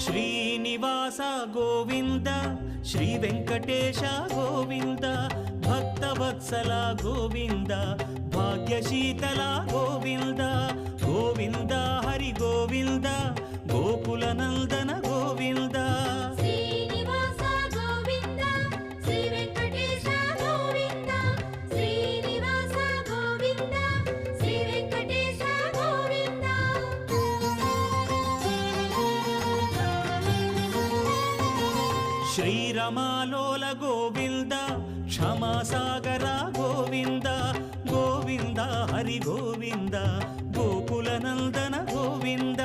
Srinivasa Govinda Shri Venkatesha Govinda Bhaktavatsala Govinda భాగ్యశీతల Govinda Govinda Hari Govinda Gokula Nandana Govinda Srinivasa Govinda Shri Venkatesha Govinda Srinivasa Govinda Shri Venkatesha Govinda శ్రీరమాలోల Govinda క్షమాసాగర Govinda Govinda Hari Govinda Gokula Nandana Govinda